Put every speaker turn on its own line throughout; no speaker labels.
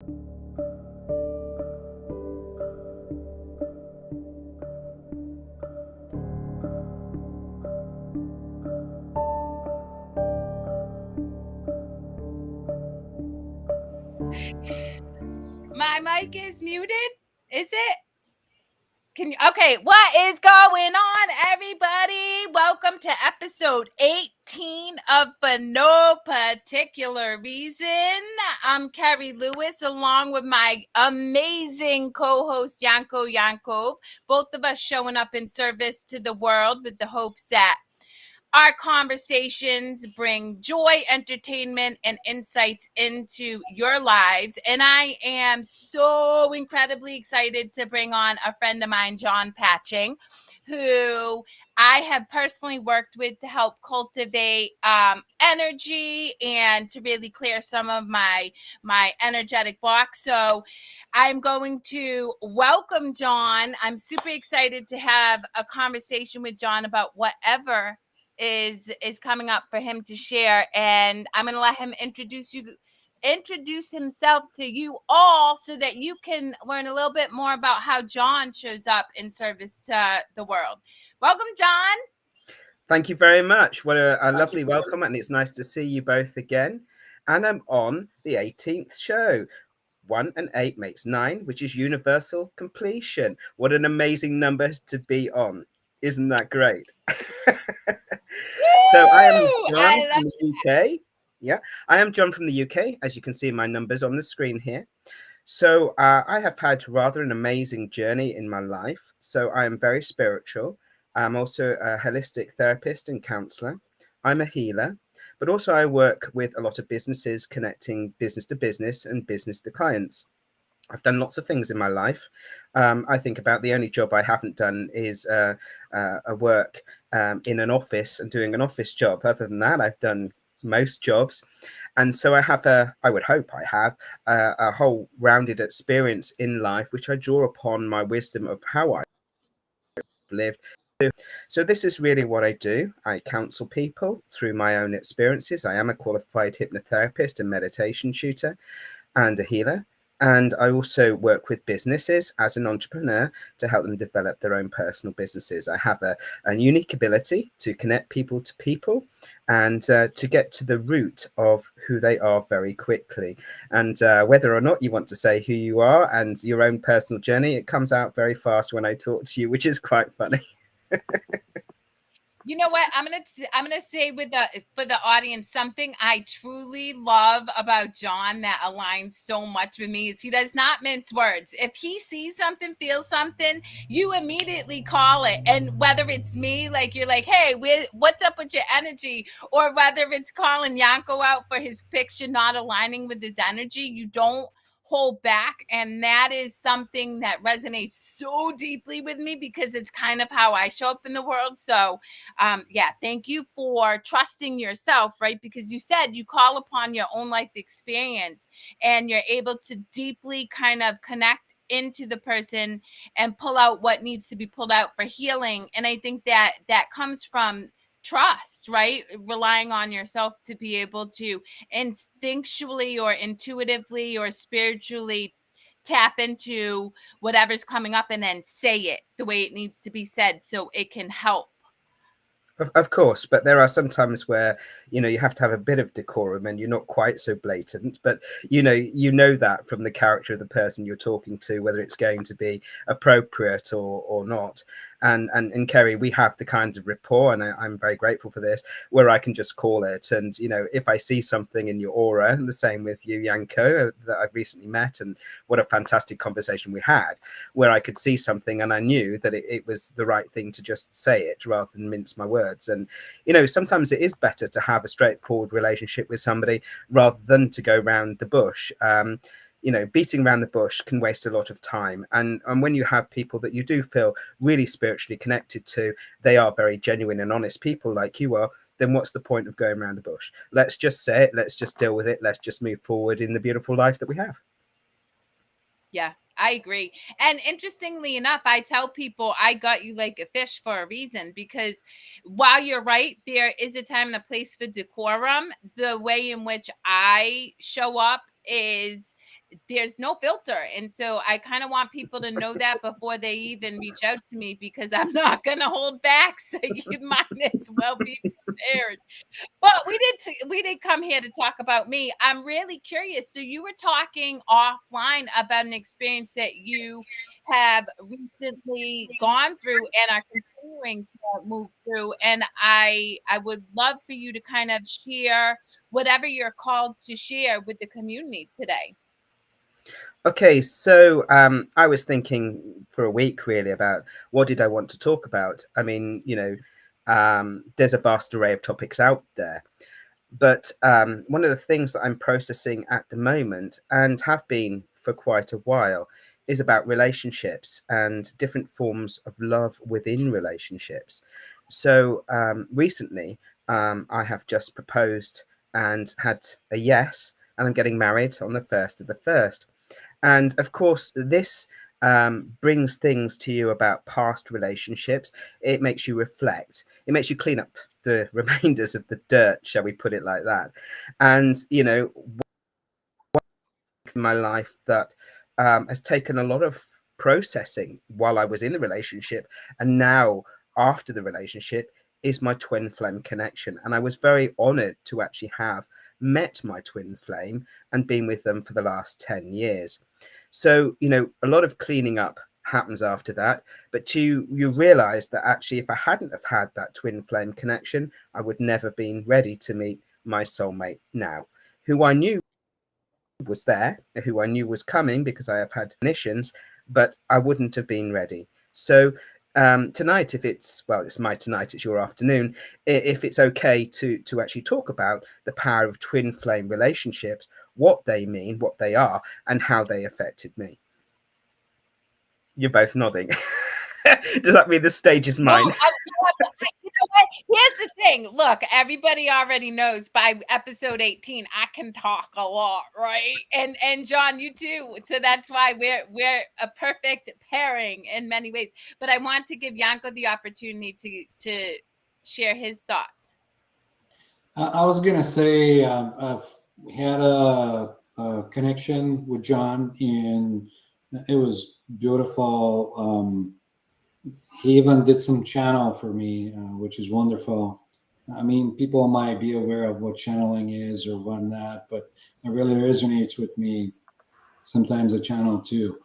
My mic is muted. Is it? Okay, what is going on, everybody? Welcome to episode 18 of For No Particular Reason. I'm Kerri Lewis, along with my amazing co-host, Yanko Yankov. Both of us showing up in service to the world with the hopes that our conversations bring joy, entertainment, and insights into your lives. And I am so incredibly excited to bring on a friend of mine, John Patching, who I have personally worked with to help cultivate energy and to really clear some of my energetic blocks. So I'm going to welcome John. I'm super excited to have a conversation with John about whatever is coming up for him to share, and I'm going to let him introduce himself to you all so that you can learn a little bit more about how John shows up in service to the world. Welcome, John.
Thank you very much. What a lovely welcome, and it's nice to see you both again. And I'm on the 18th show. 1 and 8 makes 9, which is universal completion. What an amazing number to be on. Isn't that great? So I am John from the UK. Yeah, I am John from the UK, as you can see my numbers on the screen here. So I have had rather an amazing journey in my life. So I am very spiritual. I'm also a holistic therapist and counselor. I'm a healer, but also I work with a lot of businesses connecting business to business and business to clients. I've done lots of things in my life. I think about the only job I haven't done is a work in an office and doing an office job. Other than that, I've done most jobs. And so I would hope I have a whole rounded experience in life, which I draw upon my wisdom of how I've lived. So this is really what I do. I counsel people through my own experiences. I am a qualified hypnotherapist and meditation tutor and a healer. And I also work with businesses as an entrepreneur to help them develop their own personal businesses. I have a unique ability to connect people to people and to get to the root of who they are very quickly. And whether or not you want to say who you are and your own personal journey, it comes out very fast when I talk to you, which is quite funny.
You know what? I'm gonna say for the audience, something I truly love about John that aligns so much with me is he does not mince words. If he sees something, feels something, you immediately call it. And whether it's me, like you're like, hey, what's up with your energy? Or whether it's calling Yanko out for his picture not aligning with his energy, you don't hold back. And that is something that resonates so deeply with me because it's kind of how I show up in the world. So thank you for trusting yourself, right? Because you said you call upon your own life experience and you're able to deeply kind of connect into the person and pull out what needs to be pulled out for healing. And I think that comes from trust, right? Relying on yourself to be able to instinctually or intuitively or spiritually tap into whatever's coming up and then say it the way it needs to be said so it can help.
Of course, but there are some times where you have to have a bit of decorum and you're not quite so blatant, but you know that from the character of the person you're talking to, whether it's going to be appropriate or not. And Kerri, we have the kind of rapport, and I'm very grateful for this, where I can just call it. And if I see something in your aura, and the same with you, Yanko, that I've recently met, and what a fantastic conversation we had, where I could see something and I knew that it was the right thing to just say it rather than mince my words. And sometimes it is better to have a straightforward relationship with somebody rather than to go round the bush. Beating around the bush can waste a lot of time. And when you have people that you do feel really spiritually connected to, they are very genuine and honest people like you are, then what's the point of going around the bush? Let's just say it. Let's just deal with it. Let's just move forward in the beautiful life that we have.
Yeah, I agree. And interestingly enough, I tell people I got you like a fish for a reason, because while you're right, there is a time and a place for decorum. The way in which I show up is there's no filter. And so I kind of want people to know that before they even reach out to me, because I'm not going to hold back. So you might as well be prepared. But we did come here to talk about me. I'm really curious. So you were talking offline about an experience that you have recently gone through and are continuing to move through. And I would love for you to kind of share whatever you're called to share with the community today.
Okay, so I was thinking for a week really about what did I want to talk about. I mean, there's a vast array of topics out there. But one of the things that I'm processing at the moment, and have been for quite a while, is about relationships and different forms of love within relationships. So recently, I have just proposed and had a yes, and I'm getting married on the 1st of the 1st. And of course, this brings things to you about past relationships. It makes you reflect. It makes you clean up the remainders of the dirt, shall we put it like that? And, in my life that has taken a lot of processing while I was in the relationship, and now after the relationship is my twin flame connection. And I was very honored to actually have met my twin flame and been with them for the last 10 years. So, a lot of cleaning up happens after that, but you realize that actually if I hadn't have had that twin flame connection, I would never have been ready to meet my soulmate now, who I knew was there, who I knew was coming because I have had missions, but I wouldn't have been ready. So tonight, if it's my tonight, it's your afternoon. If it's okay to actually talk about the power of twin flame relationships, what they mean, what they are, and how they affected me. You're both nodding. Does that mean the stage is mine?
No, you know what? Here's the thing. Look, everybody already knows by episode 18, I can talk a lot, right? And John, you too. So that's why we're a perfect pairing in many ways. But I want to give Yanko the opportunity to share his thoughts.
I was gonna say I've had a connection with John, and it was beautiful. He even did some channel for me, which is wonderful. I mean, people might be aware of what channeling is or whatnot, but it really resonates with me. Sometimes a channel too,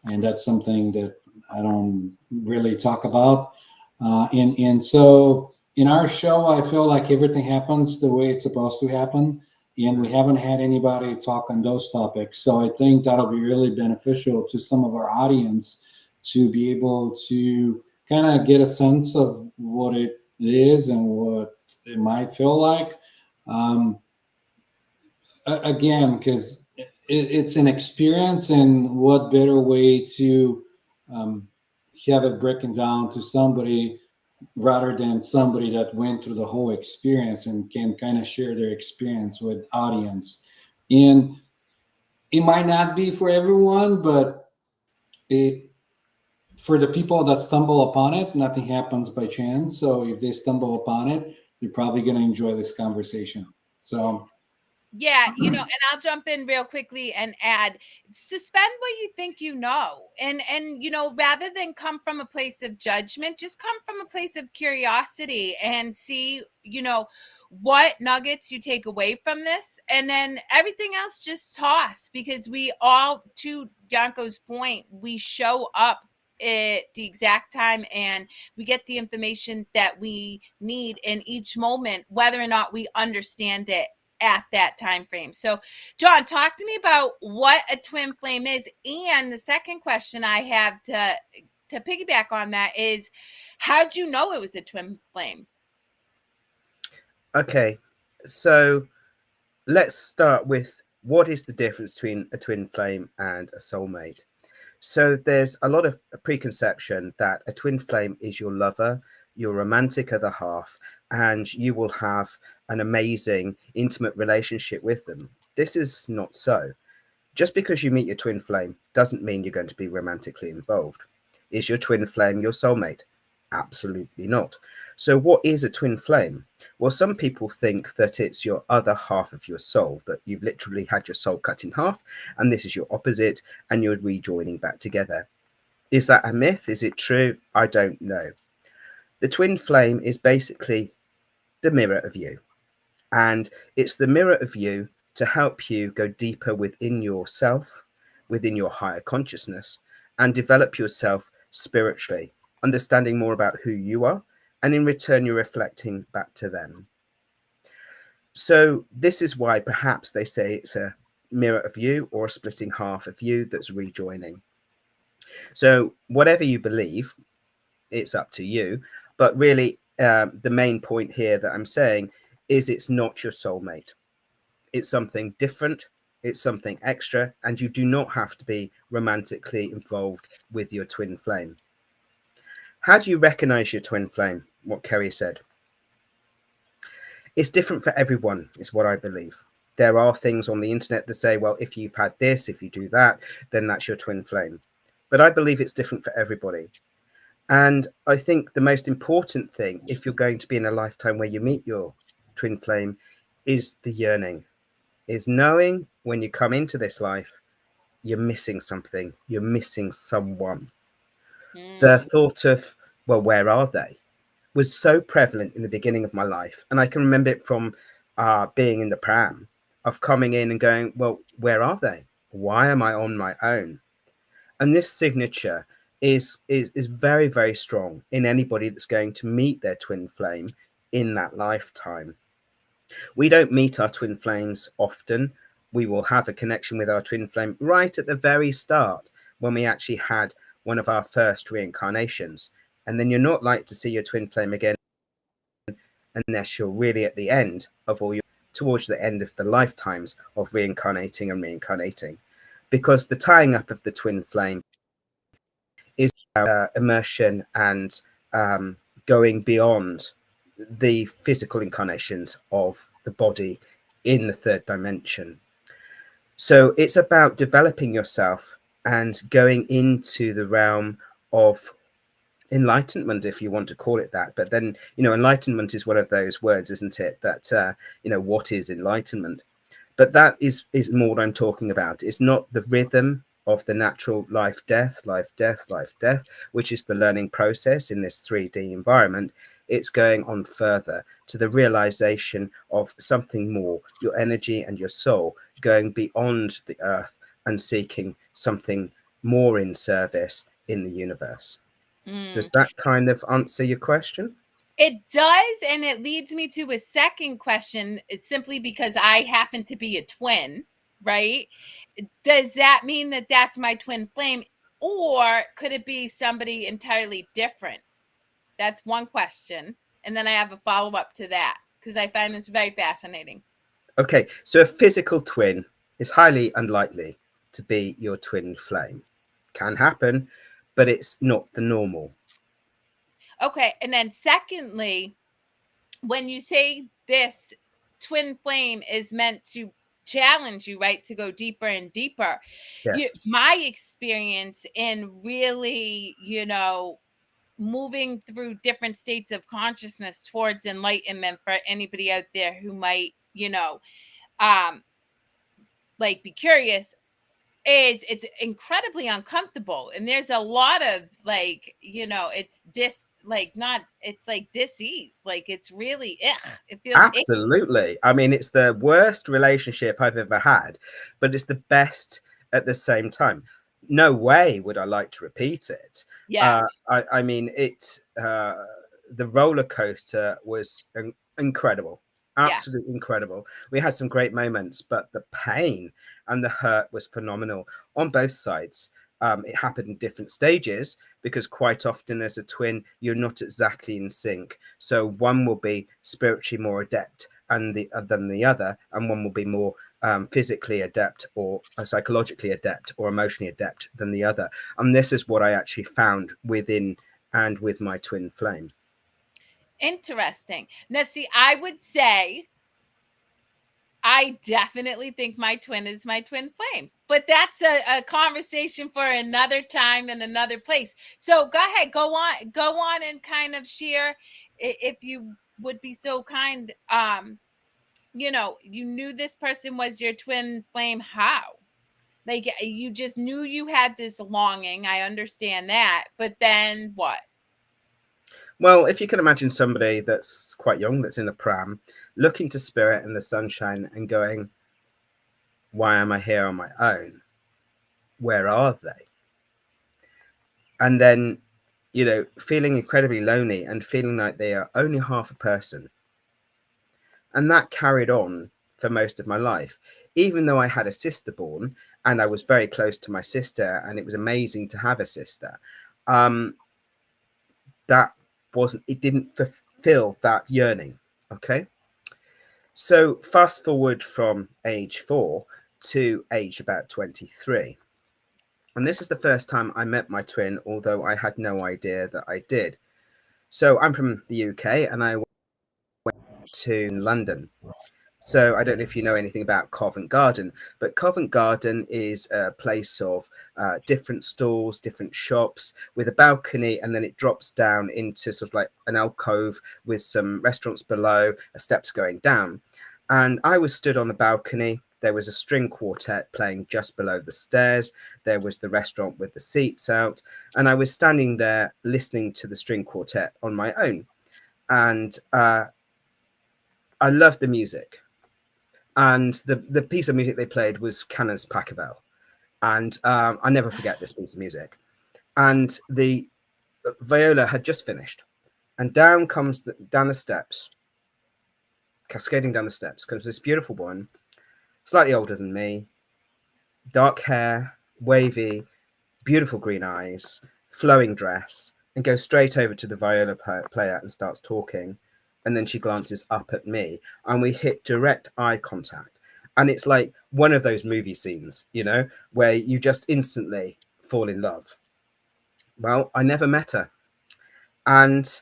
and that's something that I don't really talk about. And so in our show, I feel like everything happens the way it's supposed to happen, and we haven't had anybody talk on those topics. So I think that'll be really beneficial to some of our audience to be able to kind of get a sense of what it is and what it might feel like. Um, Again, because it's an experience, and what better way to um, have it broken down to somebody rather than somebody that went through the whole experience and can kind of share their experience with audience. And it might not be for everyone, but it, for the people that stumble upon it, nothing happens by chance. So if they stumble upon it, they're probably going to enjoy this conversation. So
Yeah, and I'll jump in real quickly and add, suspend what you think and rather than come from a place of judgment, just come from a place of curiosity and see, what nuggets you take away from this, and then everything else just toss, because we all, to Yanko's point, we show up at the exact time and we get the information that we need in each moment, whether or not we understand it at that time frame. So John, talk to me about what a twin flame is, and the second question I have to piggyback on that is, how'd you know it was a twin flame?
Okay, so let's start with what is the difference between a twin flame and a soulmate. So there's a lot of preconception that a twin flame is your lover, your romantic other half, and you will have an amazing, intimate relationship with them. This is not so. Just because you meet your twin flame doesn't mean you're going to be romantically involved. Is your twin flame your soulmate? Absolutely not. So, what is a twin flame? Well, some people think that it's your other half of your soul, that you've literally had your soul cut in half, and this is your opposite, and you're rejoining back together. Is that a myth? Is it true? I don't know. The twin flame is basically the mirror of you, and it's the mirror of you to help you go deeper within yourself, within your higher consciousness, and develop yourself spiritually, understanding more about who you are, and in return, you're reflecting back to them. So, this is why perhaps they say it's a mirror of you or a splitting half of you that's rejoining. So, whatever you believe, it's up to you. But really, the main point here that I'm saying is it's not your soulmate. It's something different, it's something extra, and you do not have to be romantically involved with your twin flame. How do you recognize your twin flame? What Kerri said. It's different for everyone, is what I believe. There are things on the internet that say, well, if you've had this, if you do that, then that's your twin flame. But I believe it's different for everybody. And I think the most important thing, if you're going to be in a lifetime where you meet your twin flame, is the yearning, is knowing when you come into this life, you're missing something, you're missing someone. The thought of, well, where are they, was so prevalent in the beginning of my life. And I can remember it from being in the pram, of coming in and going, well, where are they? Why am I on my own? And this signature is very, very strong in anybody that's going to meet their twin flame in that lifetime. We don't meet our twin flames often. We will have a connection with our twin flame right at the very start, when we actually had one of our first reincarnations. And then you're not like to see your twin flame again unless you're really at the end of all your, towards the end of the lifetimes of reincarnating and reincarnating. Because the tying up of the twin flame is immersion and going beyond the physical incarnations of the body in the third dimension. So it's about developing yourself and going into the realm of enlightenment, if you want to call it that. But then, enlightenment is one of those words, isn't it, that what is enlightenment? But that is more what I'm talking about. It's not the rhythm of the natural life death, which is the learning process in this 3D environment. It's going on further to the realization of something more, your energy and your soul going beyond the earth and seeking something more in service in the universe. Does that kind of answer your question?
It does, and it leads me to a second question. It's simply because I happen to be a twin, right? Does that mean that that's my twin flame, or could it be somebody entirely different? That's one question. And then I have a follow-up to that, because I find this very fascinating.
Okay, so a physical twin is highly unlikely to be your twin flame. Can happen, but it's not the normal.
Okay, and then secondly, when you say this twin flame is meant to challenge you, right, to go deeper and deeper,
Yes.
my experience in really, moving through different states of consciousness towards enlightenment, for anybody out there who might, like be curious, is it's incredibly uncomfortable, and there's a lot of it's it's like dis-ease, like it's really it feels
Absolutely.
icky.
I mean, it's the worst relationship I've ever had, but it's the best at the same time. No way would I like to repeat it.
Yeah.
I mean, the roller coaster was incredible, absolutely incredible. We had some great moments, but the pain and the hurt was phenomenal on both sides. It happened in different stages, because quite often as a twin, you're not exactly in sync. So one will be spiritually more adept than the other, and one will be more physically adept or psychologically adept or emotionally adept than the other. And this is what I actually found within and with my twin flame.
Interesting. Now, see, I would say I definitely think my twin is my twin flame, but that's a conversation for another time and another place. So go ahead, go on and kind of share, if you would be so kind. You know, you knew this person was your twin flame. How? Like, you just knew you had this longing. I understand that, but then what?
Well, if you can imagine somebody that's quite young, that's in a pram, looking to spirit in the sunshine and going, why am I here on my own? Where are they? And then, you know, feeling incredibly lonely and feeling like they are only half a person. And that carried on for most of my life, even though I had a sister born and I was very close to my sister and it was amazing to have a sister. That wasn't, it didn't fulfill that yearning. Okay. So fast forward from age 4 to age about 23. And this is the first time I met my twin, although I had no idea that I did. So I'm from the UK and I went to London. So I don't know if you know anything about Covent Garden, but Covent Garden is a place of different stalls, different shops with a balcony, and then it drops down into sort of like an alcove with some restaurants below, steps going down. And I was stood on the balcony. There was a string quartet playing just below the stairs. There was the restaurant with the seats out. And I was standing there listening to the string quartet on my own. And I loved the music. And the piece of music they played was Cannon's Pachelbel. And I never forget this piece of music. And the viola had just finished. And down the steps, cascading down the steps, comes this beautiful woman, slightly older than me, dark hair, wavy, beautiful green eyes, flowing dress, and goes straight over to the viola player and starts talking. And then she glances up at me and we hit direct eye contact. And it's like one of those movie scenes, you know, where you just instantly fall in love. Well, I never met her. And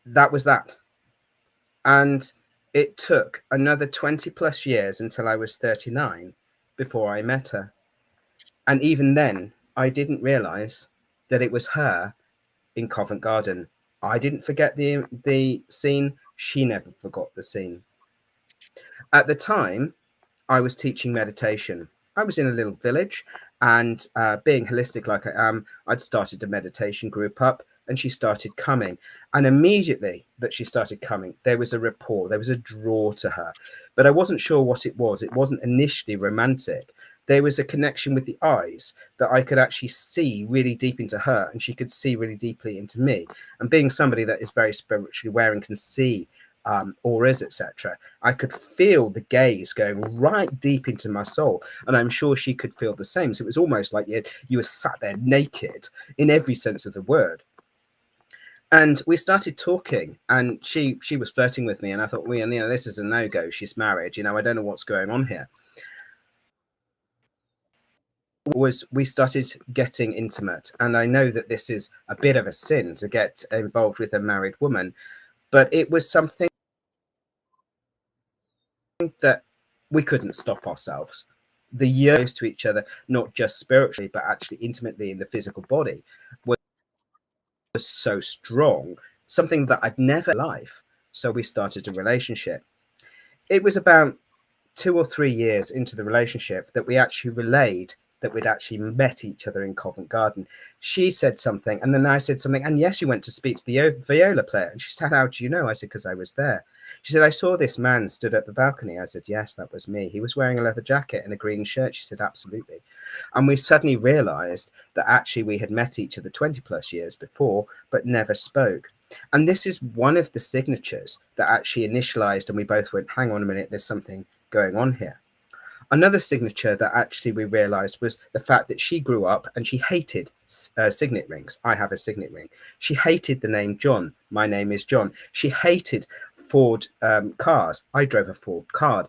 that was that. And it took another 20 plus years until I was 39 before I met her. And even then, I didn't realize that it was her in Covent Garden. I didn't forget the scene. She never forgot the scene. At the time, I was teaching meditation. I was in a little village, and being holistic like I am, I'd started a meditation group up, and she started coming. And immediately that she started coming, there was a rapport, there was a draw to her. But I wasn't sure what it was. It wasn't initially romantic. There was a connection with the eyes that I could actually see really deep into her, and she could see really deeply into me. And being somebody that is very spiritually aware and can see auras, etc., I could feel the gaze going right deep into my soul, and I'm sure she could feel the same. So it was almost like you were sat there naked in every sense of the word. And we started talking, and she was flirting with me, and I thought, well, you know, this is a no-go. She's married, you know, I don't know what's going on here. We started getting intimate, and I know that this is a bit of a sin to get involved with a married woman, but it was something that we couldn't stop ourselves. The yearning to each other, not just spiritually but actually intimately in the physical body, was so strong, something that I'd never in life. So we started a relationship. It was about 2 or 3 years into the relationship that we actually relayed that we'd actually met each other in Covent Garden. She said something, and then I said something, and yes, you went to speak to the viola player. And she said, how do you know? I said, because I was there. She said, I saw this man stood at the balcony. I said, yes, that was me. He was wearing a leather jacket and a green shirt. She said, absolutely. And we suddenly realized that actually we had met each other 20 plus years before, but never spoke. And this is one of the signatures that actually initialized, and we both went, hang on a minute, there's something going on here. Another signature that actually we realized was the fact that she grew up and she hated signet rings. I have a signet ring. She hated the name John. My name is John. She hated Ford cars. I drove a Ford car.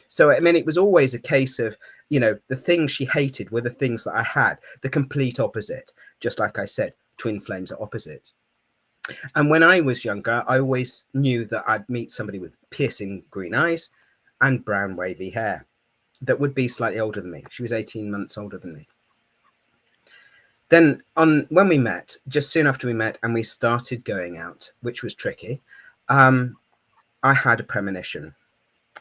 So, I mean, it was always a case of, you know, the things she hated were the things that I had, the complete opposite. Just like I said, twin flames are opposite. And when I was younger, I always knew that I'd meet somebody with piercing green eyes, and brown wavy hair that would be slightly older than me. She was 18 months older than me. Then when we met, just soon after we met and we started going out, which was tricky, I had a premonition.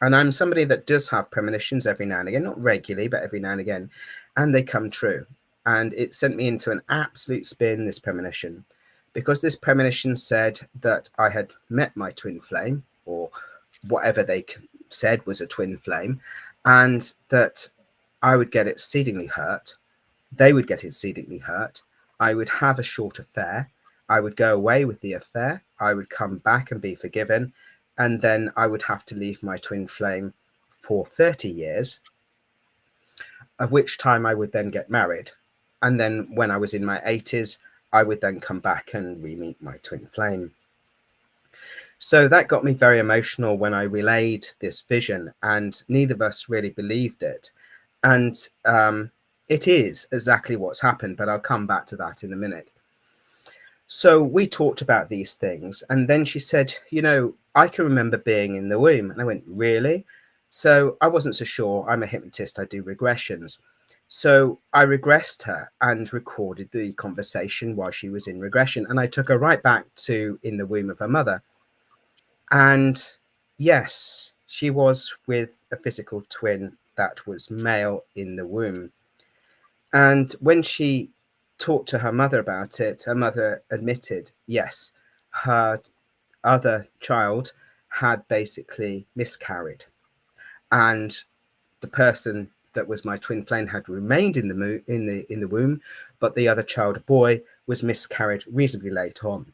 And I'm somebody that does have premonitions every now and again, not regularly, but every now and again, and they come true. And it sent me into an absolute spin, this premonition, because this premonition said that I had met my twin flame, or whatever they said was a twin flame, and that I would get exceedingly hurt. They would get exceedingly hurt. I would have a short affair. I would go away with the affair. I would come back and be forgiven. And then I would have to leave my twin flame for 30 years, at which time I would then get married. And then when I was in my 80s, I would then come back and re-meet my twin flame. So that got me very emotional when I relayed this vision, and neither of us really believed it. And it is exactly what's happened, but I'll come back to that in a minute. So we talked about these things, and then she said, you know, I can remember being in the womb. And I went, really? So I wasn't so sure. I'm a hypnotist. I do regressions. So I regressed her and recorded the conversation while she was in regression. And I took her right back to in the womb of her mother. And yes, she was with a physical twin that was male in the womb. And when she talked to her mother about it, her mother admitted, yes, her other child had basically miscarried, and the person that was my twin flame had remained in the womb, but the other child, a boy, was miscarried reasonably late on.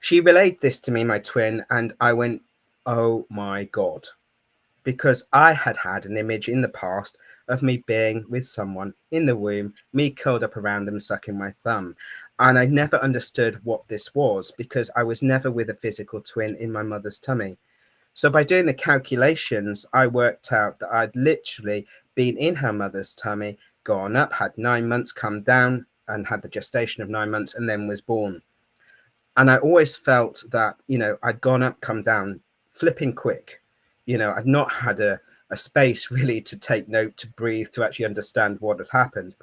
She relayed this to me, my twin, and I went, oh my God, because I had had an image in the past of me being with someone in the womb, me curled up around them, sucking my thumb. And I never understood what this was because I was never with a physical twin in my mother's tummy. So by doing the calculations, I worked out that I'd literally been in her mother's tummy, gone up, had 9 months, come down, and had the gestation of 9 months, and then was born. And I always felt that, you know, I'd gone up, come down, flipping quick. You know, I'd not had a space really to take note, to breathe, to actually understand what had happened.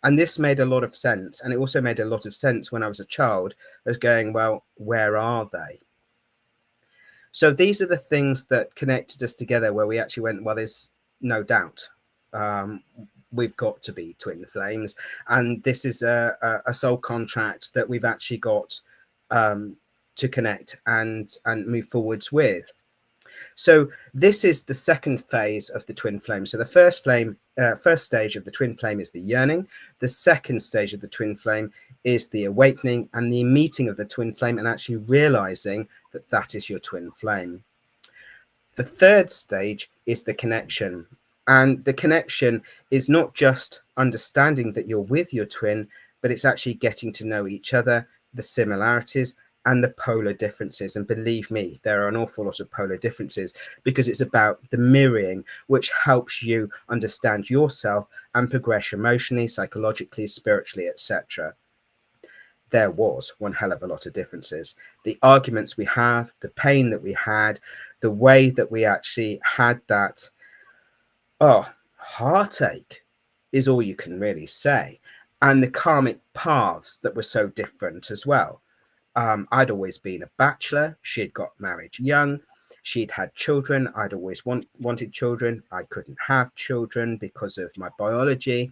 And this made a lot of sense. And it also made a lot of sense when I was a child, as going, well, where are they? So these are the things that connected us together, where we actually went, well, there's no doubt. We've got to be twin flames. And this is a soul contract that we've actually got to connect and move forwards with. So this is the second phase of the twin flame. So the first stage of the twin flame is the yearning. The second stage of the twin flame is the awakening and the meeting of the twin flame and actually realizing that that is your twin flame. The third stage is the connection. And the connection is not just understanding that you're with your twin, but it's actually getting to know each other, the similarities, and the polar differences. And believe me, there are an awful lot of polar differences because it's about the mirroring, which helps you understand yourself and progress emotionally, psychologically, spiritually, etc. There was one hell of a lot of differences. The arguments we have, the pain that we had, the way that we actually had that, heartache is all you can really say. And the karmic paths that were so different as well. I'd always been a bachelor. She'd got married young. She'd had children. I'd always wanted children. I couldn't have children because of my biology.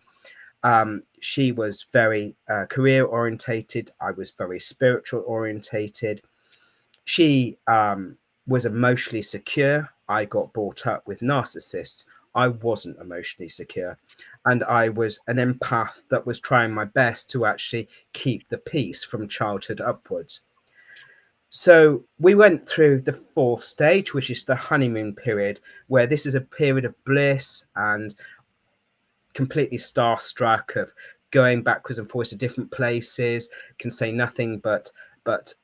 She was very career orientated. I was very spiritual orientated. She was emotionally secure. I got brought up with narcissists. I wasn't emotionally secure. And I was an empath that was trying my best to actually keep the peace from childhood upwards. So we went through the fourth stage, which is the honeymoon period, where this is a period of bliss and completely starstruck of going backwards and forwards to different places, can say nothing but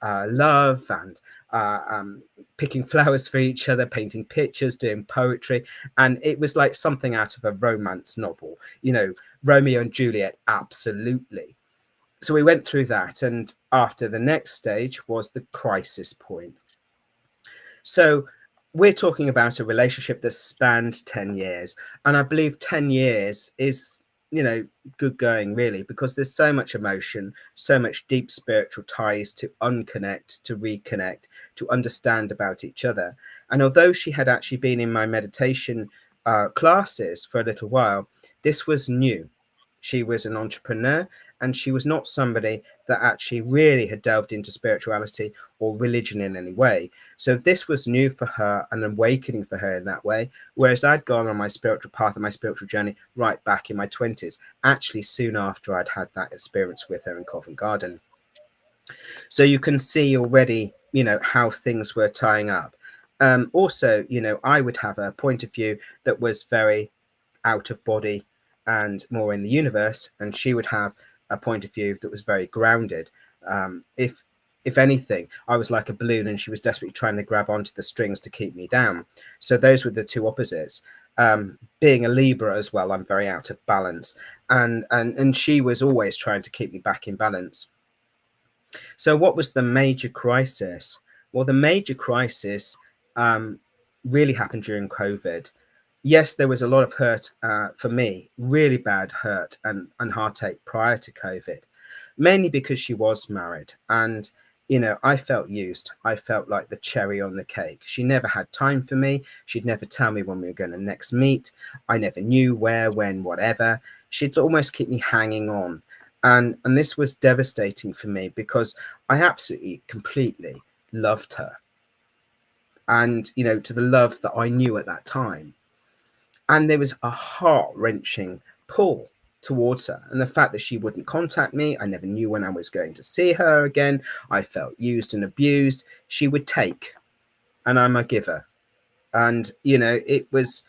love and picking flowers for each other, painting pictures, doing poetry. And it was like something out of a romance novel, you know, Romeo and Juliet, absolutely. So we went through that. And after the next stage was the crisis point. So we're talking about a relationship that spanned 10 years. And I believe 10 years is, good going, really, because there's so much emotion, so much deep spiritual ties to unconnect, to reconnect, to understand about each other. And although she had actually been in my meditation classes for a little while, this was new. She was an entrepreneur, and she was not somebody that actually really had delved into spirituality or religion in any way. So this was new for her, an awakening for her in that way. Whereas I'd gone on my spiritual path and my spiritual journey right back in my 20s, actually soon after I'd had that experience with her in Covent Garden. So you can see already, how things were tying up. Also, I would have a point of view that was very out of body and more in the universe, and she would have a point of view that was very grounded. If anything, I was like a balloon and she was desperately trying to grab onto the strings to keep me down. So those were the two opposites. Being a Libra as well, I'm very out of balance, and she was always trying to keep me back in balance. So what was the major crisis? Well, the major crisis really happened during COVID. Yes, there was a lot of hurt for me, really bad hurt and heartache prior to COVID, mainly because she was married. And, I felt used. I felt like the cherry on the cake. She never had time for me. She'd never tell me when we were going to next meet. I never knew where, when, whatever. She'd almost keep me hanging on. And this was devastating for me because I absolutely, completely loved her. And, to the love that I knew at that time. And there was a heart-wrenching pull towards her. And the fact that she wouldn't contact me, I never knew when I was going to see her again. I felt used and abused. She would take, and I'm a giver. And, it was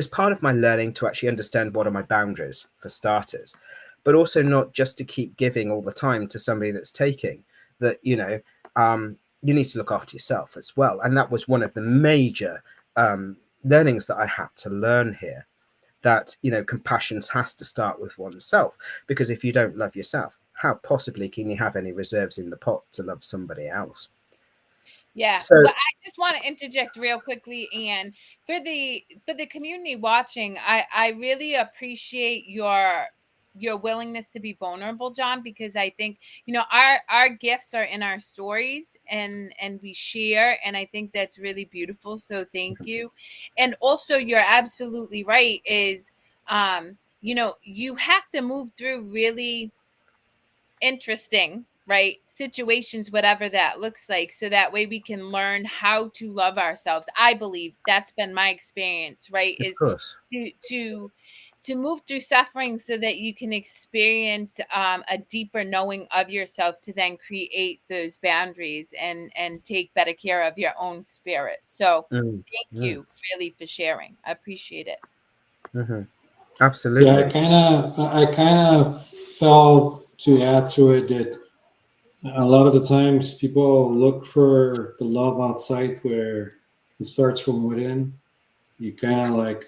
part of my learning to actually understand what are my boundaries, for starters, but also not just to keep giving all the time to somebody that's taking, that, you need to look after yourself as well. And that was one of the major learnings that I had to learn here, that compassion has to start with oneself, because if you don't love yourself, how possibly can you have any reserves in the pot to love somebody else?
Yeah.
So
Well, I just want to interject real quickly, and for the community watching, I really appreciate your willingness to be vulnerable, John, because I think, our gifts are in our stories, and we share, and I think that's really beautiful. So thank you. And also, you're absolutely right, is you have to move through really interesting, right, situations, whatever that looks like, so that way we can learn how to love ourselves. I believe that's been my experience, right,
of
is
course.
to move through suffering so that you can experience a deeper knowing of yourself, to then create those boundaries and take better care of your own spirit. So thank
Mm.
you really for sharing. I appreciate it.
Mm-hmm.
Yeah,
Absolutely.
I kind of felt, to add to it, that a lot of the times people look for the love outside, where it starts from within. You kind of like,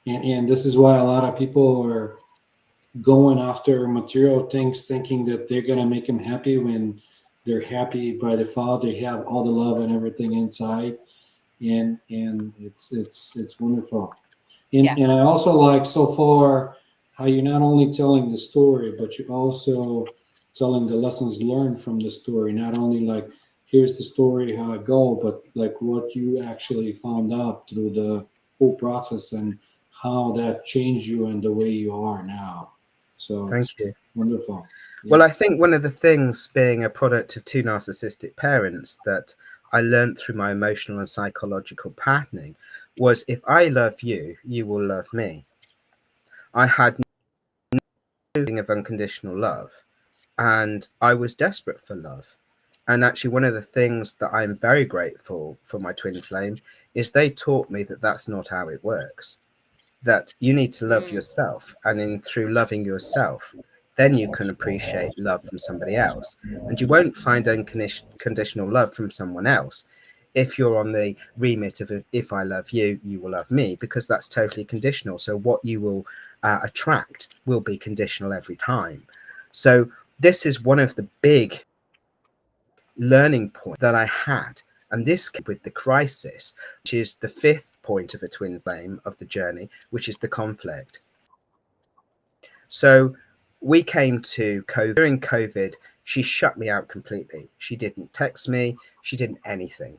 and this is why a lot of people are going after material things, thinking that they're gonna make them happy, when they're happy by default. They have all the love and everything inside, and it's wonderful.
Yeah.
And I also like so far how you're not only telling the story, but you're also telling the lessons learned from the story. Not only like, here's the story, how it go, but like what you actually found out through the whole process, and how that changed you and the way you are now. So
Thank
it's
you.
wonderful.
Well,
Yeah.
I think one of the things, being a product of two narcissistic parents, that I learned through my emotional and psychological patterning was, if I love you, you will love me. I had nothing of unconditional love, and I was desperate for love. And actually, one of the things that I'm very grateful for my twin flame is they taught me that that's not how it works, that you need to love
Mm.
yourself, and in through loving yourself, then you can appreciate love from somebody else. And you won't find unconditional love from someone else if you're on the remit of, if I love you, you will love me, because that's totally conditional. So what you will attract will be conditional every time. So this is one of the big learning points that I had And this with the crisis, which is the fifth point of a twin flame of the journey, which is the conflict. So we came to COVID. During COVID, she shut me out completely. She didn't text me. She didn't anything.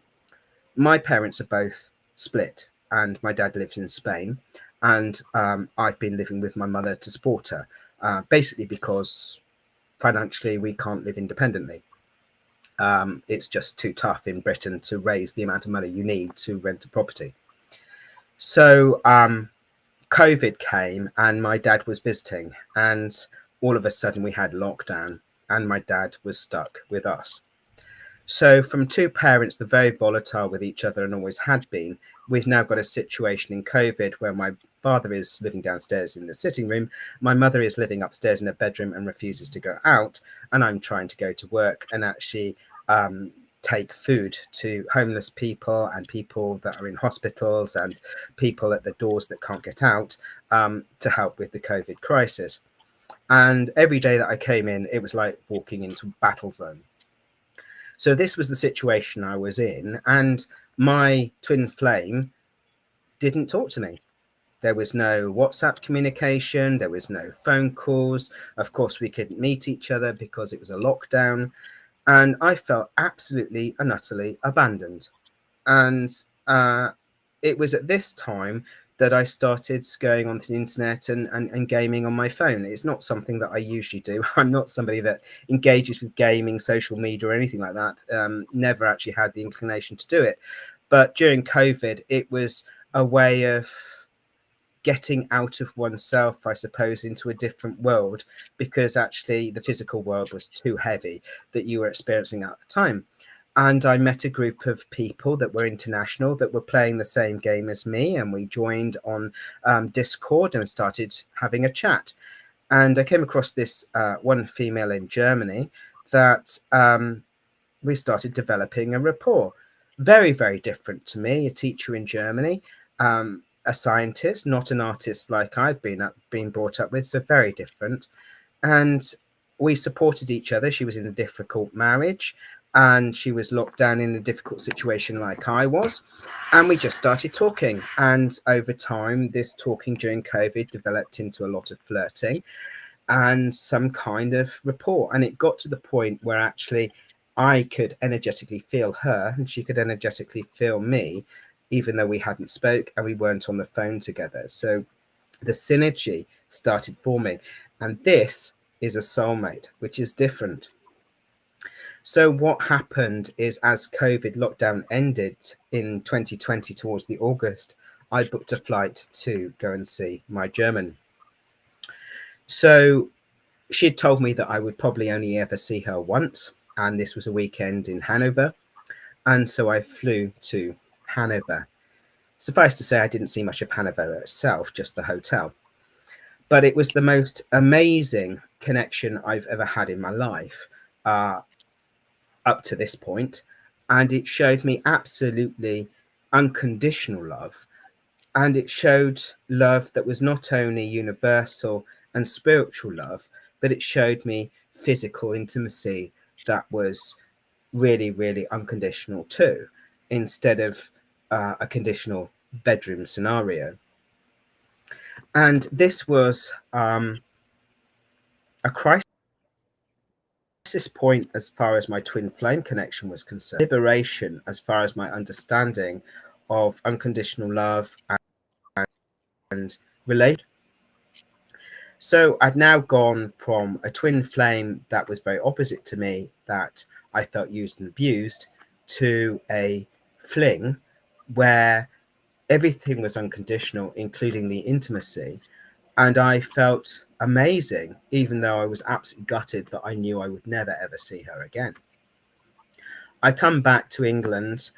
My parents are both split, and my dad lives in Spain, and I've been living with my mother to support her, basically because financially we can't live independently. It's just too tough in Britain to raise the amount of money you need to rent a property. So COVID came and my dad was visiting, and all of a sudden we had lockdown and my dad was stuck with us. So from two parents that are very volatile with each other and always had been, we've now got a situation in COVID where my father is living downstairs in the sitting room, my mother is living upstairs in a bedroom and refuses to go out, and I'm trying to go to work and actually take food to homeless people and people that are in hospitals and people at the doors that can't get out, to help with the COVID crisis. And every day that I came in, it was like walking into a battle zone. So this was the situation I was in, and my twin flame didn't talk to me. There was no WhatsApp communication. There was no phone calls. Of course, we couldn't meet each other because it was a lockdown. And I felt absolutely and utterly abandoned. And it was at this time that I started going onto the internet and gaming on my phone. It's not something that I usually do. I'm not somebody that engages with gaming, social media, or anything like that. Never actually had the inclination to do it. But during COVID, it was a way of getting out of oneself, I suppose, into a different world, because actually the physical world was too heavy that you were experiencing at the time. And I met a group of people that were international that were playing the same game as me, and we joined on Discord and started having a chat. And I came across this one female in Germany that we started developing a rapport. Very, very different to me, a teacher in Germany, a scientist, not an artist like I'd been brought up with, so very different. And we supported each other. She was in a difficult marriage, and she was locked down in a difficult situation like I was. And we just started talking. And over time, this talking during COVID developed into a lot of flirting and some kind of rapport. And it got to the point where actually I could energetically feel her and she could energetically feel me, even though we hadn't spoke and we weren't on the phone together. So the synergy started forming. And this is a soulmate, which is different. So what happened is, as COVID lockdown ended in 2020 towards the August, I booked a flight to go and see my German. So she had told me that I would probably only ever see her once, and this was a weekend in Hanover. And so I flew to Hanover. Suffice to say, I didn't see much of Hanover itself, just the hotel. But it was the most amazing connection I've ever had in my life up to this point. And it showed me absolutely unconditional love. And it showed love that was not only universal and spiritual love, but it showed me physical intimacy that was really, really unconditional too, instead of a conditional bedroom scenario. And this was a crisis point as far as my twin flame connection was concerned, liberation as far as my understanding of unconditional love and relate. So I'd now gone from a twin flame that was very opposite to me, that I felt used and abused, to a fling where everything was unconditional, including the intimacy. And I felt amazing, even though I was absolutely gutted that I knew I would never, ever see her again. I come back to England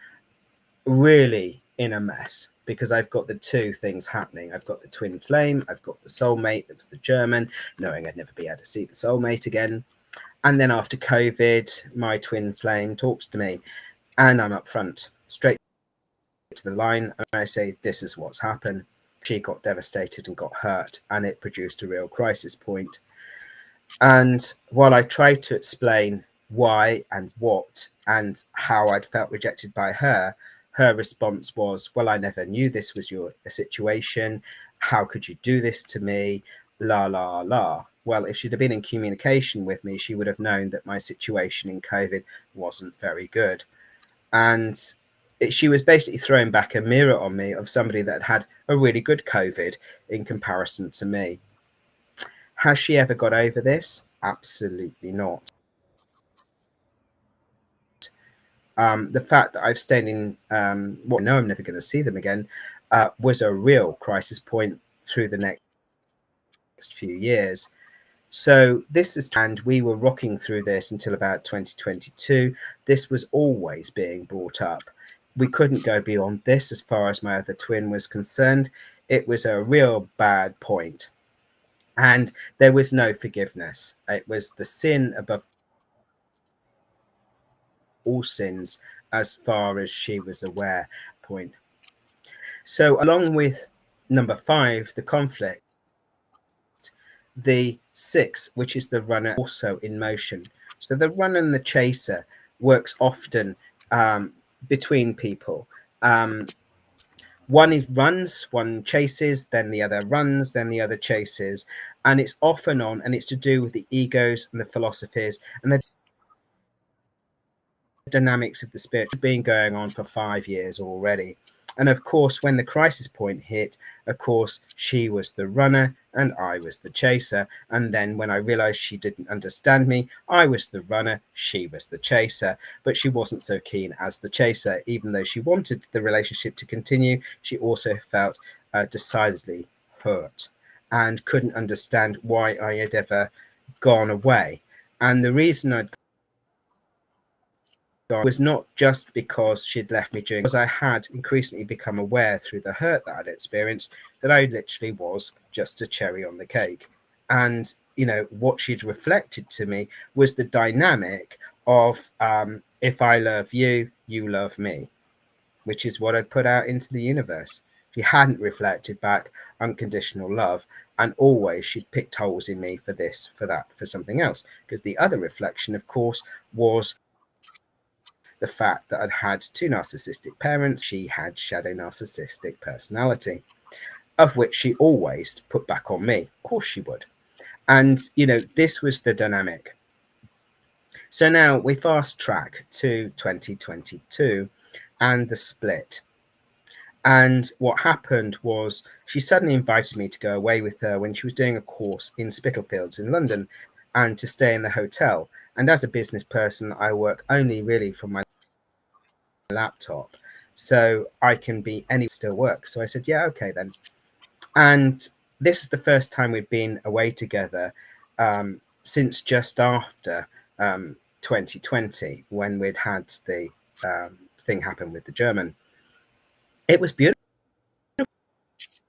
really in a mess, because I've got the two things happening. I've got the twin flame, I've got the soulmate, that was the German, knowing I'd never be able to see the soulmate again. And then after COVID, my twin flame talks to me, and I'm up front, straight to the line, and I say, this is what's happened. She got devastated and got hurt, and it produced a real crisis point. And while I tried to explain why and what and how I'd felt rejected by her, her response was, well, I never knew this was your situation. How could you do this to me? La, la, la. Well, if she'd have been in communication with me, she would have known that my situation in COVID wasn't very good. And she was basically throwing back a mirror on me of somebody that had a really good COVID in comparison to me. Has she ever got over this? Absolutely not. The fact that I've stayed in what I know I'm never going to see them again was a real crisis point through the next few years. So this is, and we were rocking through this until about 2022. This was always being brought up. We couldn't go beyond this as far as my other twin was concerned. It was a real bad point. And there was no forgiveness. It was the sin above all sins as far as she was aware. Point. So along with number 5, the conflict, the 6, which is the runner, also in motion. So the runner and the chaser works often between people. One runs, one chases, then the other runs, then the other chases. And it's off and on, and it's to do with the egos and the philosophies and the dynamics of the spirit. Been going on for 5 years already. And of course, when the crisis point hit, of course, she was the runner and I was the chaser. And then when I realized she didn't understand me, I was the runner, she was the chaser. But she wasn't so keen as the chaser. Even though she wanted the relationship to continue, she also felt decidedly hurt and couldn't understand why I had ever gone away. And the reason I'd was not just because she'd left me during, because I had increasingly become aware through the hurt that I'd experienced that I literally was just a cherry on the cake. And, you know, what she'd reflected to me was the dynamic of if I love you, you love me, which is what I'd put out into the universe. She hadn't reflected back unconditional love, and always she'd picked holes in me for this, for that, for something else. Because the other reflection, of course, was the fact that I'd had 2 narcissistic parents. She had shadow narcissistic personality, of which she always put back on me. Of course she would. And, you know, this was the dynamic. So now we fast track to 2022 and the split. And what happened was she suddenly invited me to go away with her when she was doing a course in Spitalfields in London and to stay in the hotel. And as a business person, I work only really from my laptop, so I can be any still work. So I said, yeah, okay then. And this is the first time we've been away together since just after 2020, when we'd had the thing happen with the German. It was beautiful.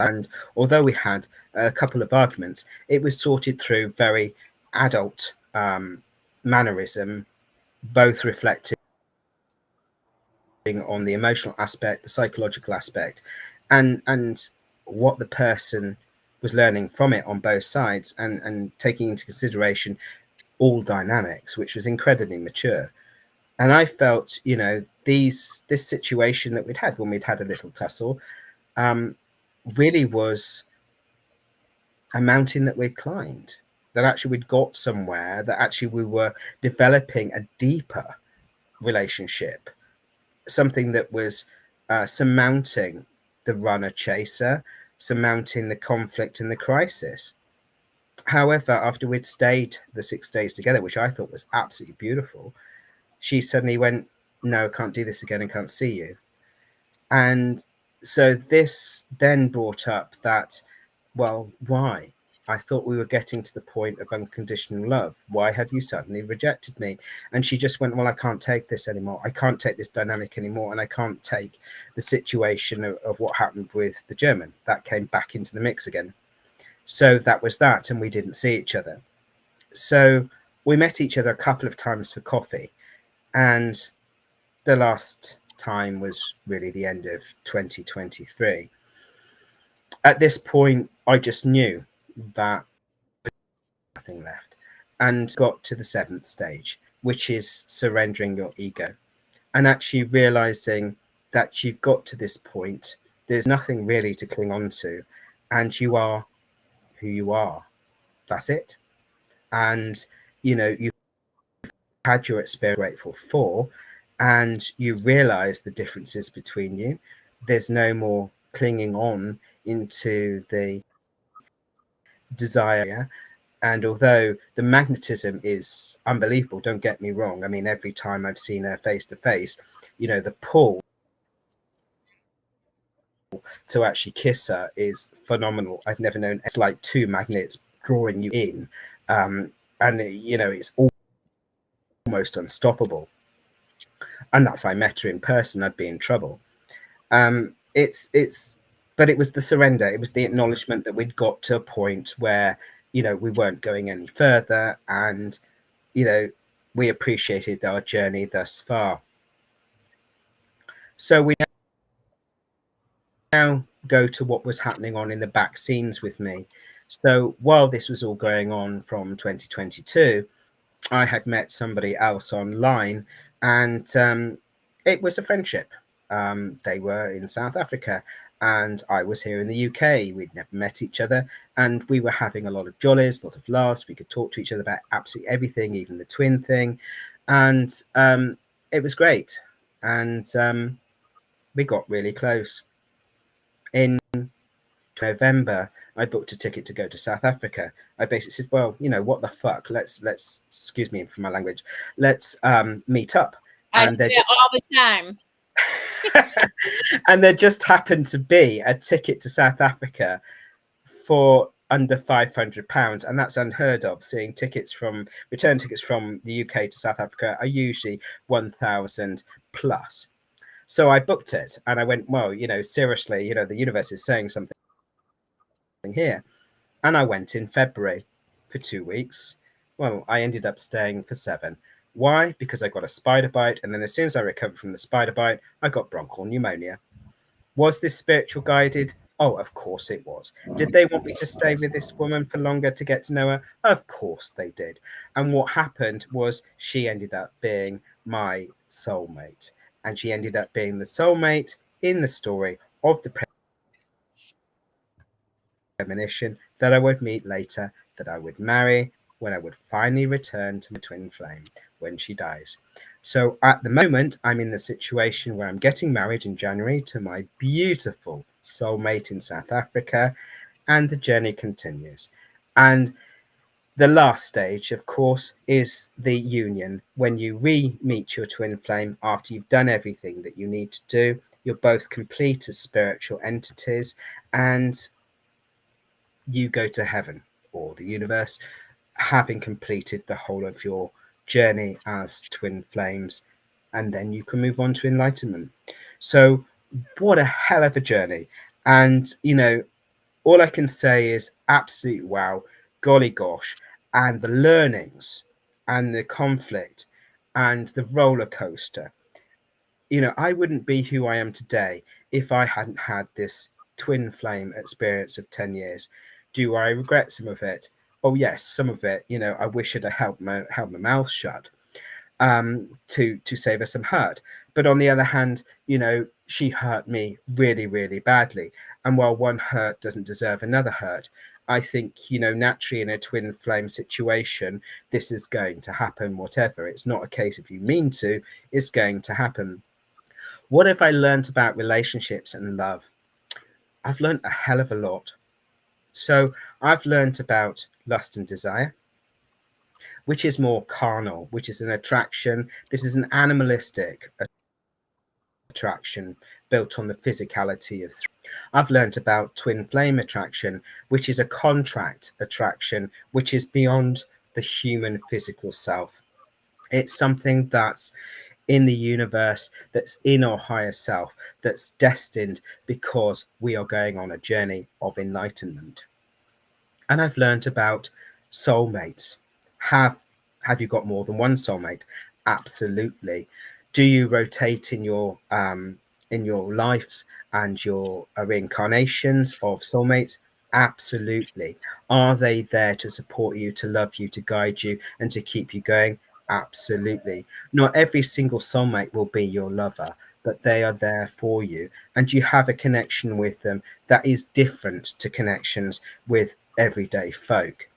And although we had a couple of arguments, it was sorted through very adult mannerism, both reflecting on the emotional aspect, the psychological aspect, and what the person was learning from it on both sides, and taking into consideration all dynamics, which was incredibly mature. And I felt, you know, this situation that we'd had when we'd had a little tussle really was a mountain that we'd climbed, that actually we'd got somewhere, that actually we were developing a deeper relationship, something that was surmounting the runner chaser, surmounting the conflict and the crisis. However, after we'd stayed the 6 days together, which I thought was absolutely beautiful, she suddenly went, no, I can't do this again, I can't see you. And so this then brought up that, well, why? I thought we were getting to the point of unconditional love. Why have you suddenly rejected me? And she just went, well, I can't take this anymore. I can't take this dynamic anymore. And I can't take the situation of what happened with the German. That came back into the mix again. So that was that. And we didn't see each other. So we met each other a couple of times for coffee. And the last time was really the end of 2023. At this point, I just knew that nothing left, and got to the 7th stage, which is surrendering your ego. and actually realizing that you've got to this point, there's nothing really to cling on to, and you are who you are. That's it. And you had your experience grateful for, and you realize the differences between you. There's no more clinging on into the desire. And although the magnetism is unbelievable, don't get me wrong, I mean, every time I've seen her face to face, the pull to actually kiss her is phenomenal. I've never known. It's like two magnets drawing you in, and it's almost unstoppable. And that's how I met her in person. I'd be in trouble. But it was the surrender. It was the acknowledgement that we'd got to a point where we weren't going any further, and we appreciated our journey thus far. So we now go to what was happening on in the back scenes with me. So while this was all going on from 2022, I had met somebody else online, and it was a friendship. They were in South Africa and I was here in the UK. We'd never met each other, and we were having a lot of jollies, a lot of laughs. We could talk to each other about absolutely everything, even the twin thing. And it was great. And we got really close. In November, I booked a ticket to go to South Africa. I basically said, well, what the fuck? Let's excuse me for my language. Let's meet up.
I say it all the time.
And there just happened to be a ticket to South Africa for under £500, and that's unheard of. Seeing return tickets from the UK to South Africa are usually 1,000 plus. So I booked it, and I went, well, seriously, the universe is saying something here. And I went in February for 2 weeks. Well, I ended up staying for 7. Why? Because I got a spider bite, and then as soon as I recovered from the spider bite, I got bronchial pneumonia. Was this spiritual guided? Oh, of course it was. Did they want me to stay with this woman for longer to get to know her? Of course they did. And what happened was she ended up being my soulmate. And she ended up being the soulmate in the story of the premonition that I would meet later, that I would marry when I would finally return to my twin flame when she dies. So at the moment, I'm in the situation where I'm getting married in January to my beautiful soulmate in South Africa, and the journey continues. And the last stage, of course, is the union. When you re-meet your twin flame after you've done everything that you need to do, you're both complete as spiritual entities, and you go to heaven or the universe, having completed the whole of your journey as twin flames, and then you can move on to enlightenment. So what a hell of a journey. And all I can say is absolute wow, golly gosh, and the learnings and the conflict and the roller coaster. I wouldn't be who I am today if I hadn't had this twin flame experience of 10 years. Do I regret some of it? Oh yes, some of it. I wish I'd have held my mouth shut to save her some hurt. But on the other hand, she hurt me really, really badly. And while one hurt doesn't deserve another hurt, I think, naturally in a twin flame situation, this is going to happen, whatever. It's not a case if you mean to, it's going to happen. What have I learned about relationships and love? I've learned a hell of a lot. So I've learned about lust and desire, which is more carnal, which is an attraction. This is an animalistic attraction built on the physicality of I've learned about twin flame attraction, which is a contract attraction, which is beyond the human physical self. It's something that's in the universe, that's in our higher self, that's destined because we are going on a journey of enlightenment. And I've learned about soulmates. Have you got more than one soulmate? Absolutely. Do you rotate in your lives and your reincarnations of soulmates? Absolutely. Are they there to support you, to love you, to guide you, and to keep you going? Absolutely. Not every single soulmate will be your lover, but they are there for you, and you have a connection with them that is different to connections with everyday folk.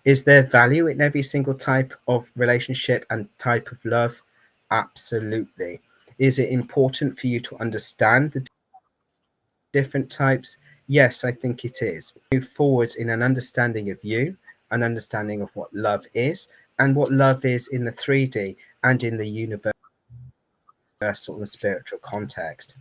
Is there value in every single type of relationship and type of love? Absolutely. Is it important for you to understand the different types? Yes, I think it is. Move forwards in an understanding of you, an understanding of what love is, and what love is in the 3D and in the universal and spiritual context.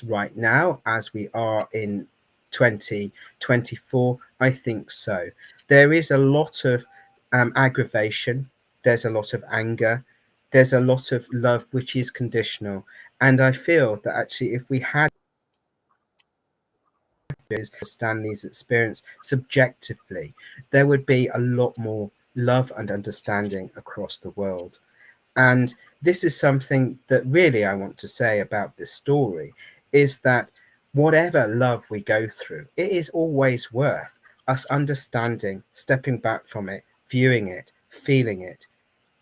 Right now, as we are in 2024, I think so. There is a lot of aggravation, there's a lot of anger, there's a lot of love which is conditional. And I feel that actually, if we had understand these experiences subjectively, there would be a lot more love and understanding across the world. And this is something that really I want to say about this story is that whatever love we go through, it is always worth us understanding, stepping back from it, viewing it, feeling it,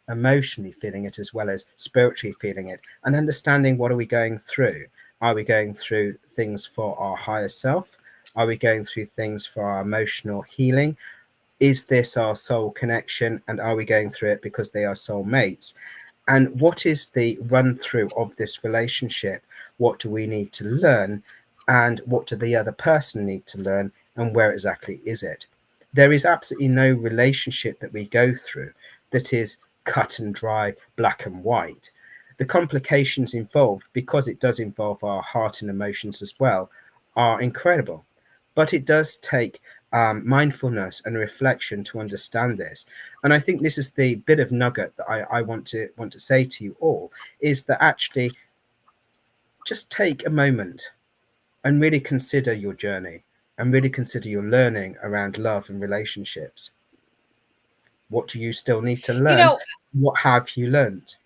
emotionally feeling it as well as spiritually feeling it, and understanding what are we going through. Are we going through things for our higher self? Are we going through things for our emotional healing? Is this our soul connection? And are we going through it because they are soul mates? And what is the run through of this relationship? What do we need to learn? And what do the other person need to learn? And where exactly is it? There is absolutely no relationship that we go through that is cut and dry, black and white. The complications involved, because it does involve our heart and emotions as well, are incredible. But it does take mindfulness and reflection to understand this. And I think this is the bit of nugget that I want to say to you all is that actually just take a moment and really consider your journey and really consider your learning around love and relationships. What do you still need to
You
learn?
know,
What have you learned?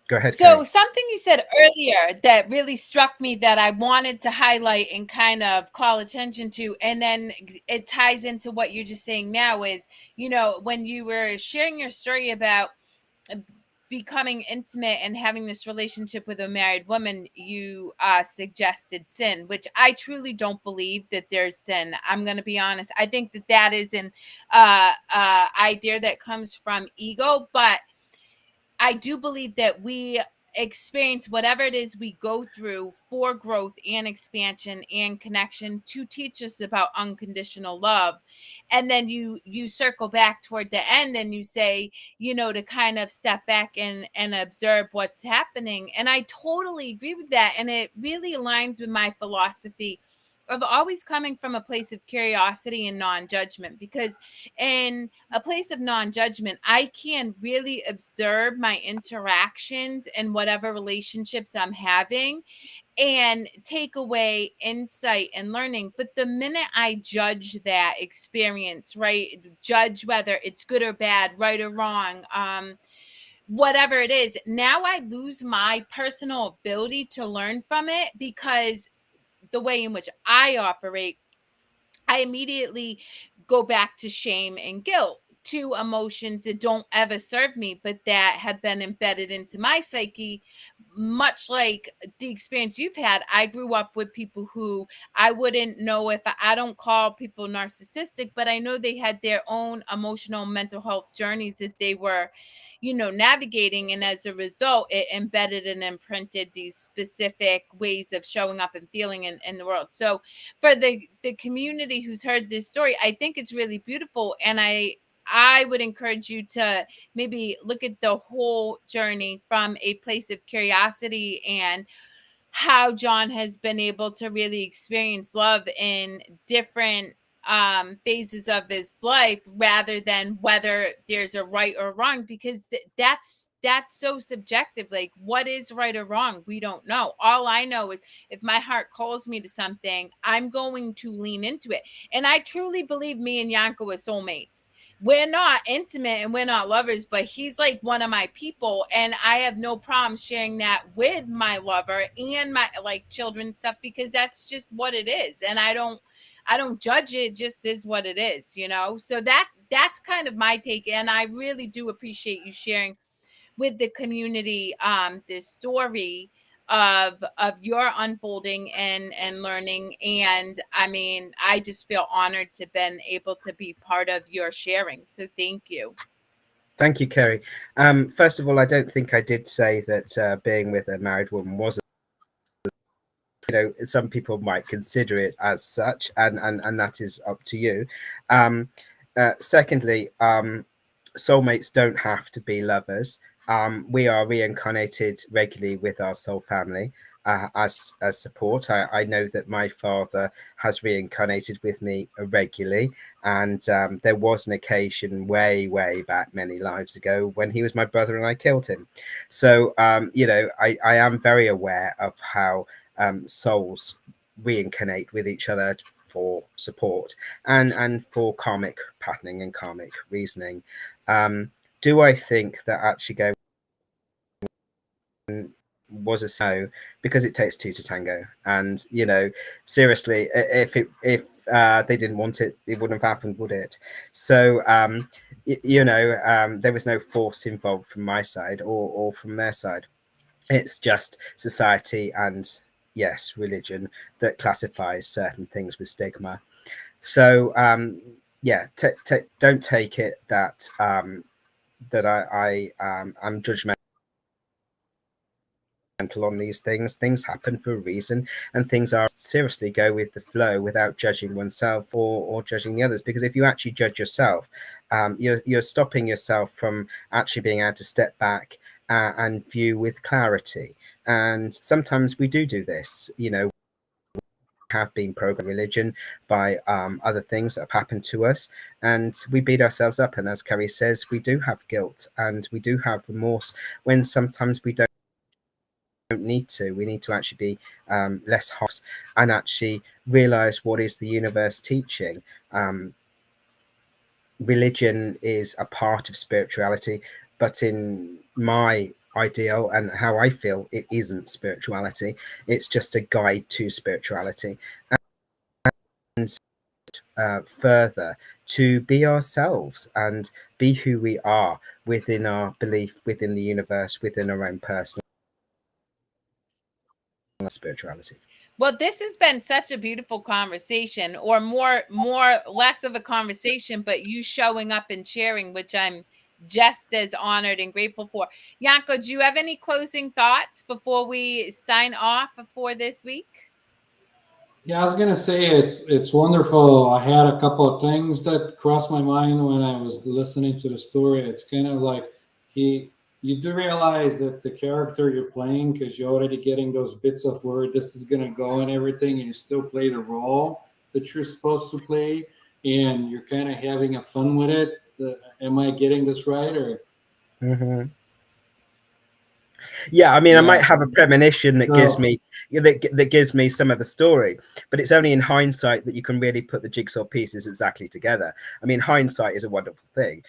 Go ahead,
so
Kerri.
something you said earlier that really struck me that I wanted to highlight and kind of call attention to, and then it ties into what you're just saying now is, when you were sharing your story about becoming intimate and having this relationship with a married woman, you suggested sin, which I truly don't believe that there's sin. I'm going to be honest. I think that that is an idea that comes from ego, but I do believe that we experience whatever it is we go through for growth and expansion and connection to teach us about unconditional love. And then you circle back toward the end and you say, to kind of step back and observe what's happening. And I totally agree with that. And it really aligns with my philosophy of always coming from a place of curiosity and non-judgment, because in a place of non-judgment, I can really observe my interactions and whatever relationships I'm having and take away insight and learning. But the minute I judge that experience, right, judge whether it's good or bad, right or wrong, whatever it is, now I lose my personal ability to learn from it, because the way in which I operate, I immediately go back to shame and guilt, two emotions that don't ever serve me, but that have been embedded into my psyche. Much like the experience you've had, I grew up with people who I wouldn't know if I don't call people narcissistic, but I know they had their own emotional mental health journeys that they were, navigating. And as a result, it embedded and imprinted these specific ways of showing up and feeling in the world. So, for the community who's heard this story, I think it's really beautiful, and I would encourage you to maybe look at the whole journey from a place of curiosity and how John has been able to really experience love in different phases of his life, rather than whether there's a right or wrong, because that's so subjective. Like, what is right or wrong? We don't know. All I know is if my heart calls me to something, I'm going to lean into it. And I truly believe me and Yanko are soulmates. We're not intimate and we're not lovers, but he's like one of my people, and I have no problem sharing that with my lover and my like children stuff, because that's just what it is. And I don't judge it, just is what it is. So that's kind of my take. And I really do appreciate you sharing with the community this story of your unfolding and learning. And I mean, I just feel honored to been able to be part of your sharing. So thank you.
Thank you, Kerri. First of all, I don't think I did say that being with a married woman was, some people might consider it as such, and that is up to you. Secondly, soulmates don't have to be lovers. We are reincarnated regularly with our soul family as support. I know that my father has reincarnated with me regularly, and there was an occasion way back many lives ago when he was my brother and I killed him. So I am very aware of how souls reincarnate with each other for support and for karmic patterning and karmic reasoning. Do I think that actually going was a no? Because it takes two to tango, and seriously, if they didn't want it, it wouldn't have happened, would it? So there was no force involved from my side or from their side. It's just society and, yes, religion that classifies certain things with stigma. So don't take it that that I am judgmental on these things. Things happen for a reason, and things are, seriously, go with the flow without judging oneself or judging the others. Because if you actually judge yourself, you're stopping yourself from actually being able to step back and view with clarity. And sometimes we do this, have been programmed religion by other things that have happened to us, and we beat ourselves up. And as Kerri says, we do have guilt and we do have remorse when sometimes we don't need to. We need to actually be less harsh and actually realize what is the universe teaching. Religion is a part of spirituality, but in my ideal and how I feel, it isn't spirituality. It's just a guide to spirituality. And further, to be ourselves and be who we are within our belief, within the universe, within our own personal spirituality.
Well, this has been such a beautiful conversation, or more less of a conversation, but you showing up and sharing, which I'm just as honored and grateful for. Yanko, do you have any closing thoughts before we sign off for this week?
Yeah, I was gonna say it's wonderful. I had a couple of things that crossed my mind when I was listening to the story. It's kind of like you do realize that the character you're playing, because you're already getting those bits of where this is gonna go and everything, and you still play the role that you're supposed to play, and you're kind of having a fun with it. Am I getting this right? Or
Mm-hmm. Yeah, I mean, I might have a premonition that gives me that gives me some of the story, but it's only in hindsight that you can really put the jigsaw pieces exactly together. I mean, hindsight is a wonderful thing.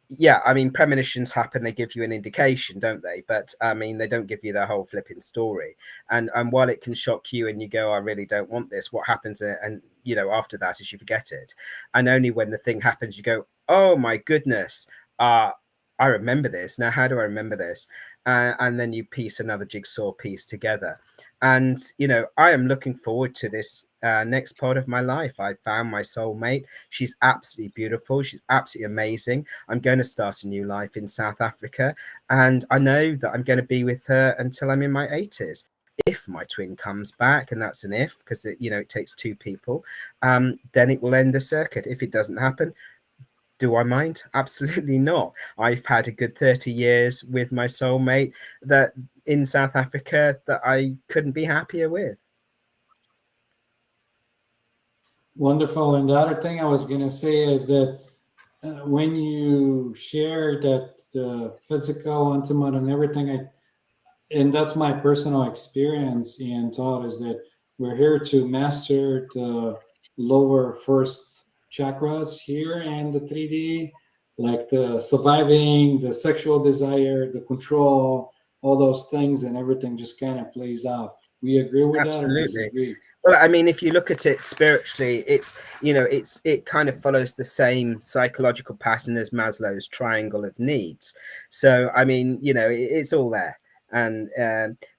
Yeah, I mean, premonitions happen, they give you an indication, don't they? But I mean, they don't give you the whole flipping story. And while it can shock you and you go, I really don't want this, what happens and after that is you forget it. And only when the thing happens you go, oh my goodness, I remember this. Now, how do I remember this? And then you piece another jigsaw piece together. And, I am looking forward to this next part of my life. I found my soulmate. She's absolutely beautiful. She's absolutely amazing. I'm going to start a new life in South Africa. And I know that I'm going to be with her until I'm in my 80s. If my twin comes back, and that's an if, because it takes two people, then it will end the circuit. If it doesn't happen, do I mind? Absolutely not. I've had a good 30 years with my soulmate that in South Africa that I couldn't be happier with.
wonderful. And the other thing I was gonna say is that when you share that physical, intimate, and everything, and that's my personal experience and thought, is that we're here to master the lower first chakras here and the 3D, like the surviving, the sexual desire, the control, all those things, and everything just kind of plays out. We agree with that or
Absolutely.
disagree?
Well, I mean, if you look at it spiritually, it's, you know, it kind of follows the same psychological pattern as Maslow's triangle of needs. So, I mean, you know, it's all there. And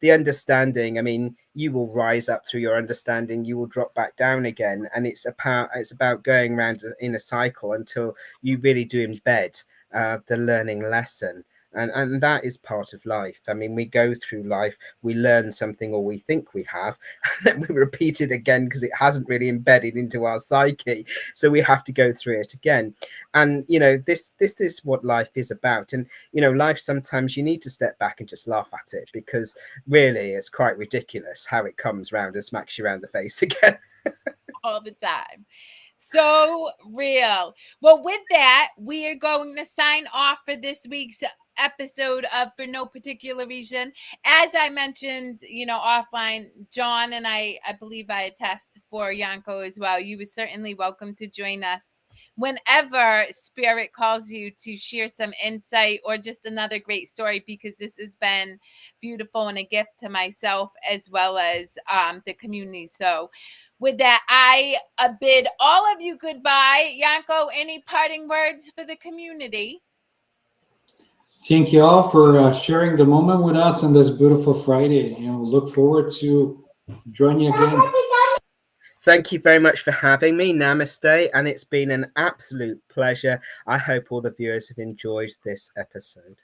the understanding, I mean, you will rise up through your understanding, you will drop back down again, and it's about going around in a cycle until you really do embed the learning lesson. And that is part of life. I mean, we go through life, we learn something, or we think we have, and then we repeat it again because it hasn't really embedded into our psyche. So we have to go through it again. And you know, this is what life is about. And you know, life, sometimes you need to step back and just laugh at it, because really it's quite ridiculous how it comes round and smacks you around the face again.
All the time. So real. Well, with that, we are going to sign off for this week's episode of For No Particular Reason. As I mentioned, you know, offline, John and I believe I attest for Yanko as well. You were certainly welcome to join us whenever Spirit calls you to share some insight or just another great story, because this has been beautiful and a gift to myself as well as the community. So with that, I bid all of you goodbye. Yanko, any parting words for the community?
Thank you all for sharing the moment with us on this beautiful Friday, and we'll look forward to joining you again.
Thank you very much for having me. Namaste. And it's been an absolute pleasure. I hope all the viewers have enjoyed this episode.